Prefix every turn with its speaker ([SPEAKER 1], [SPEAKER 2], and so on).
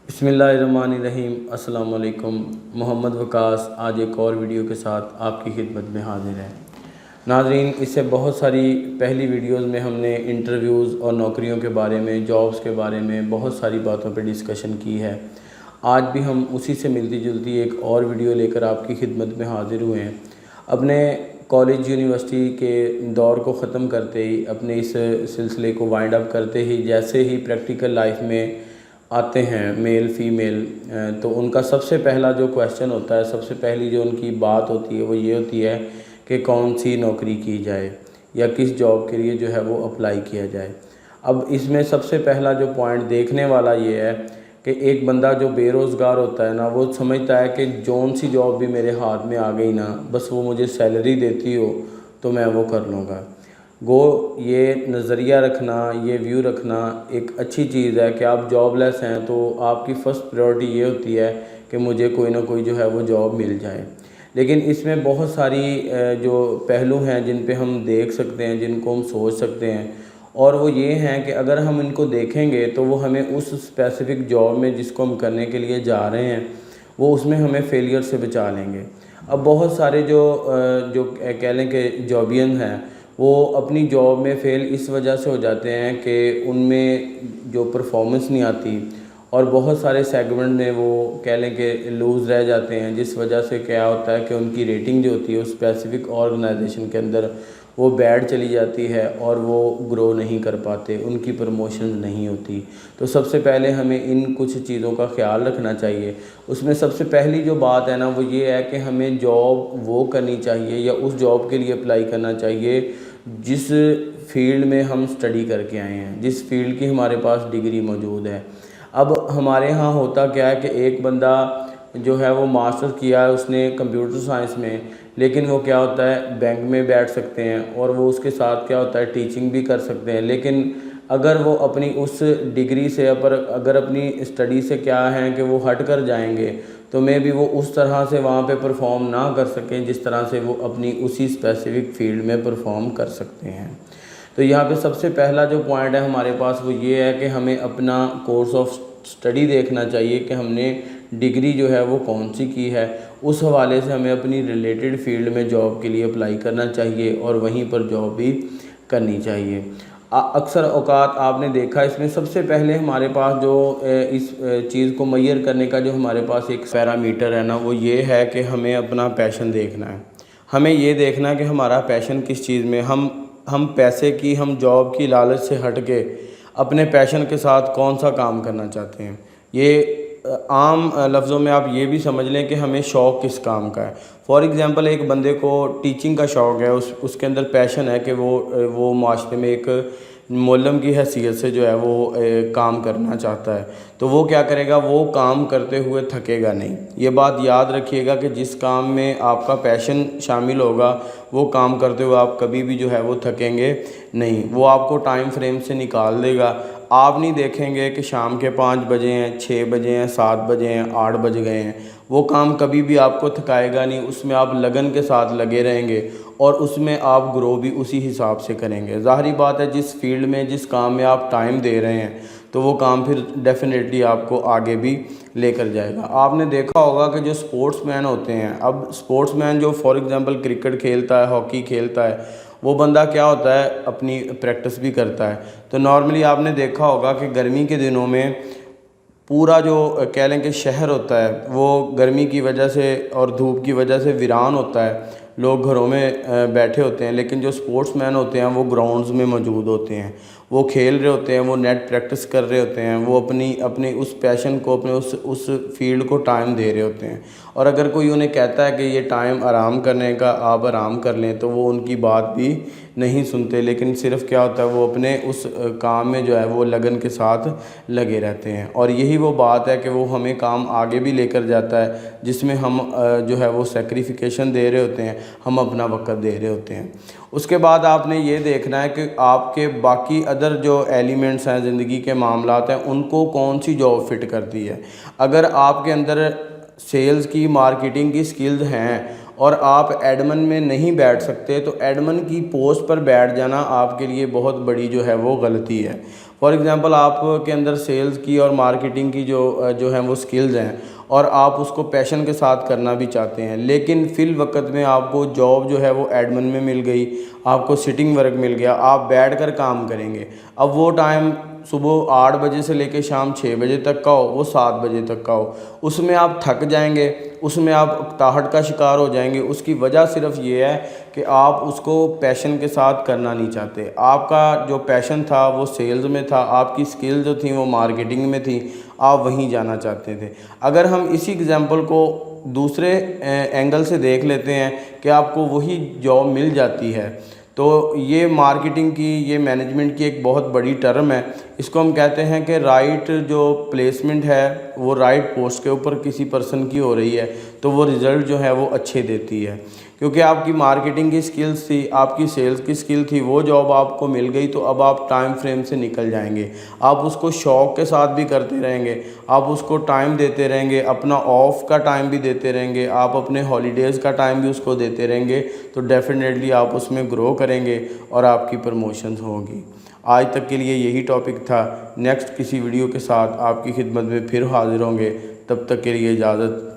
[SPEAKER 1] بسم اللہ الرحمن الرحیم۔ السلام علیکم۔ محمد وقاص آج ایک اور ویڈیو کے ساتھ آپ کی خدمت میں حاضر ہے۔ ناظرین، اس سے بہت ساری پہلی ویڈیوز میں ہم نے انٹرویوز اور نوکریوں کے بارے میں، جابز کے بارے میں بہت ساری باتوں پہ ڈسکشن کی ہے۔ آج بھی ہم اسی سے ملتی جلتی ایک اور ویڈیو لے کر آپ کی خدمت میں حاضر ہوئے ہیں۔ اپنے کالج یونیورسٹی کے دور کو ختم کرتے ہی، اپنے اس سلسلے کو وائنڈ اپ کرتے ہی جیسے ہی پریکٹیکل لائف میں آتے ہیں میل فیمیل، تو ان کا سب سے پہلا جو کویشچن ہوتا ہے، سب سے پہلی جو ان کی بات ہوتی ہے وہ یہ ہوتی ہے کہ کون سی نوکری کی جائے یا کس جاب کے لیے جو ہے وہ اپلائی کیا جائے۔ اب اس میں سب سے پہلا جو پوائنٹ دیکھنے والا یہ ہے کہ ایک بندہ جو بے روزگار ہوتا ہے نا، وہ سمجھتا ہے کہ جون سی جاب بھی میرے ہاتھ میں آ گئی نا، بس وہ مجھے سیلری دیتی ہو تو میں وہ کر لوں گا۔ گو یہ نظریہ رکھنا، یہ ویو رکھنا ایک اچھی چیز ہے کہ آپ جاب لیس ہیں تو آپ کی فرسٹ پریورٹی یہ ہوتی ہے کہ مجھے کوئی نہ کوئی جو ہے وہ جاب مل جائے۔ لیکن اس میں بہت ساری جو پہلو ہیں جن پہ ہم دیکھ سکتے ہیں، جن کو ہم سوچ سکتے ہیں، اور وہ یہ ہیں کہ اگر ہم ان کو دیکھیں گے تو وہ ہمیں اس اسپیسیفک جاب میں جس کو ہم کرنے کے لیے جا رہے ہیں وہ اس میں ہمیں فیلئر سے بچا لیں گے۔ اب بہت سارے جو کہہ لیں کہ جابین ہیں، وہ اپنی جاب میں فیل اس وجہ سے ہو جاتے ہیں کہ ان میں جو پرفارمنس نہیں آتی، اور بہت سارے سیگمنٹ میں وہ کہہ لیں کہ لوز رہ جاتے ہیں، جس وجہ سے کیا ہوتا ہے کہ ان کی ریٹنگ جو ہوتی ہے اس اسپیسیفک آرگنائزیشن کے اندر وہ بیڈ چلی جاتی ہے اور وہ گرو نہیں کر پاتے، ان کی پروموشن نہیں ہوتی۔ تو سب سے پہلے ہمیں ان کچھ چیزوں کا خیال رکھنا چاہیے۔ اس میں سب سے پہلی جو بات ہے نا وہ یہ ہے کہ ہمیں جاب وہ کرنی چاہیے یا اس جاب کے لیے اپلائی کرنا چاہیے جس فیلڈ میں ہم سٹڈی کر کے آئے ہیں، جس فیلڈ کی ہمارے پاس ڈگری موجود ہے۔ اب ہمارے ہاں ہوتا کیا ہے کہ ایک بندہ جو ہے وہ ماسٹر کیا ہے اس نے کمپیوٹر سائنس میں، لیکن وہ کیا ہوتا ہے بینک میں بیٹھ سکتے ہیں اور وہ اس کے ساتھ کیا ہوتا ہے ٹیچنگ بھی کر سکتے ہیں، لیکن اگر وہ اپنی اس ڈگری سے اگر اپنی اسٹڈی سے کیا ہیں کہ وہ ہٹ کر جائیں گے تو میں بھی وہ اس طرح سے وہاں پہ پرفارم نہ کر سکیں جس طرح سے وہ اپنی اسی اسپیسیفک فیلڈ میں پرفارم کر سکتے ہیں۔ تو یہاں پہ سب سے پہلا جو پوائنٹ ہے ہمارے پاس وہ یہ ہے کہ ہمیں اپنا کورس آف سٹڈی دیکھنا چاہیے کہ ہم نے ڈگری جو ہے وہ کون سی کی ہے، اس حوالے سے ہمیں اپنی ریلیٹڈ فیلڈ میں جاب کے لیے اپلائی کرنا چاہیے اور وہیں پر جاب بھی کرنی چاہیے۔ اکثر اوقات آپ نے دیکھا اس میں سب سے پہلے ہمارے پاس جو اس چیز کو میئر کرنے کا جو ہمارے پاس ایک پیرامیٹر ہے نا وہ یہ ہے کہ ہمیں اپنا پیشن دیکھنا ہے۔ ہمیں یہ دیکھنا ہے کہ ہمارا پیشن کس چیز میں، ہم پیسے کی، ہم جاب کی لالچ سے ہٹ کے اپنے پیشن کے ساتھ کون سا کام کرنا چاہتے ہیں۔ یہ عام لفظوں میں آپ یہ بھی سمجھ لیں کہ ہمیں شوق کس کام کا ہے۔ فار ایگزامپل ایک بندے کو ٹیچنگ کا شوق ہے، اس کے اندر پیشن ہے کہ وہ معاشرے میں ایک معلم کی حیثیت سے جو ہے وہ کام کرنا چاہتا ہے، تو وہ کیا کرے گا، وہ کام کرتے ہوئے تھکے گا نہیں۔ یہ بات یاد رکھیے گا کہ جس کام میں آپ کا پیشن شامل ہوگا وہ کام کرتے ہوئے آپ کبھی بھی جو ہے وہ تھکیں گے نہیں، وہ آپ کو ٹائم فریم سے نکال دے گا۔ آپ نہیں دیکھیں گے کہ شام کے 5 بجے ہیں، 6 بجے ہیں، 7 بجے ہیں، 8 بج گئے ہیں، وہ کام کبھی بھی آپ کو تھکائے گا نہیں، اس میں آپ لگن کے ساتھ لگے رہیں گے اور اس میں آپ گرو بھی اسی حساب سے کریں گے۔ ظاہری بات ہے جس فیلڈ میں جس کام میں آپ ٹائم دے رہے ہیں تو وہ کام پھر ڈیفینیٹلی آپ کو آگے بھی لے کر جائے گا۔ آپ نے دیکھا ہوگا کہ جو سپورٹس مین ہوتے ہیں، اب سپورٹس مین جو فار ایگزامپل کرکٹ کھیلتا ہے، ہاکی کھیلتا ہے، وہ بندہ کیا ہوتا ہے اپنی پریکٹس بھی کرتا ہے۔ تو نارملی آپ نے دیکھا ہوگا کہ گرمی کے دنوں میں پورا جو کہہ لیں کہ شہر ہوتا ہے وہ گرمی کی وجہ سے اور دھوپ کی وجہ سے ویران ہوتا ہے، لوگ گھروں میں بیٹھے ہوتے ہیں، لیکن جو سپورٹس مین ہوتے ہیں وہ گراؤنڈز میں موجود ہوتے ہیں، وہ کھیل رہے ہوتے ہیں، وہ نیٹ پریکٹس کر رہے ہوتے ہیں، وہ اپنی اس پیشن کو، اپنے اس فیلڈ کو ٹائم دے رہے ہوتے ہیں۔ اور اگر کوئی انہیں کہتا ہے کہ یہ ٹائم آرام کرنے کا، آپ آرام کر لیں، تو وہ ان کی بات بھی نہیں سنتے، لیکن صرف کیا ہوتا ہے وہ اپنے اس کام میں جو ہے وہ لگن کے ساتھ لگے رہتے ہیں۔ اور یہی وہ بات ہے کہ وہ ہمیں کام آگے بھی لے کر جاتا ہے جس میں ہم جو ہے وہ سیکریفیکیشن دے رہے ہوتے ہیں، ہم اپنا وقت دے رہے ہوتے ہیں۔ اس کے بعد آپ نے یہ دیکھنا ہے کہ آپ کے باقی ادر جو ایلیمنٹس ہیں زندگی کے معاملات ہیں ان کو کون سی جاب فٹ کرتی ہے۔ اگر آپ کے اندر سیلز کی، مارکیٹنگ کی سکلز ہیں اور آپ ایڈمن میں نہیں بیٹھ سکتے تو ایڈمن کی پوسٹ پر بیٹھ جانا آپ کے لیے بہت بڑی جو ہے وہ غلطی ہے۔ فار ایگزامپل آپ کے اندر سیلز کی اور مارکیٹنگ کی جو ہیں وہ سکلز ہیں اور آپ اس کو پیشن کے ساتھ کرنا بھی چاہتے ہیں، لیکن فی الوقت میں آپ کو جاب جو ہے وہ ایڈمن میں مل گئی، آپ کو سٹنگ ورک مل گیا، آپ بیٹھ کر کام کریں گے، اب وہ ٹائم صبح 8 بجے سے لے کے شام 6 بجے تک کا ہو، وہ 7 بجے تک کا ہو، اس میں آپ تھک جائیں گے، اس میں آپ اکتاہٹ کا شکار ہو جائیں گے۔ اس کی وجہ صرف یہ ہے کہ آپ اس کو پیشن کے ساتھ کرنا نہیں چاہتے۔ آپ کا جو پیشن تھا وہ سیلز میں تھا، آپ کی سکل جو تھیں وہ مارکیٹنگ میں تھیں، آپ وہیں جانا چاہتے تھے۔ اگر ہم اسی ایگزامپل کو دوسرے اینگل سے دیکھ لیتے ہیں کہ آپ کو وہی جاب مل جاتی ہے، تو یہ مارکیٹنگ کی، یہ مینجمنٹ کی ایک بہت بڑی ٹرم ہے۔ اس کو ہم کہتے ہیں کہ رائٹ جو پلیسمنٹ ہے وہ رائٹ پوسٹ کے اوپر کسی پرسن کی ہو رہی ہے تو وہ رزلٹ جو ہے وہ اچھے دیتی ہے، کیونکہ آپ کی مارکیٹنگ کی سکلز تھی، آپ کی سیلز کی سکل تھی، وہ جاب آپ کو مل گئی تو اب آپ ٹائم فریم سے نکل جائیں گے۔ آپ اس کو شوق کے ساتھ بھی کرتے رہیں گے، آپ اس کو ٹائم دیتے رہیں گے، اپنا آف کا ٹائم بھی دیتے رہیں گے، آپ اپنے ہالیڈیز کا ٹائم بھی اس کو دیتے رہیں گے، تو ڈیفینیٹلی آپ اس میں گرو کریں گے اور آپ کی پروموشنز ہوں گی۔ آج تک کے لیے یہی ٹاپک تھا۔ نیکسٹ کسی ویڈیو کے ساتھ آپ کی خدمت میں پھر حاضر ہوں گے، تب تک کے لیے اجازت۔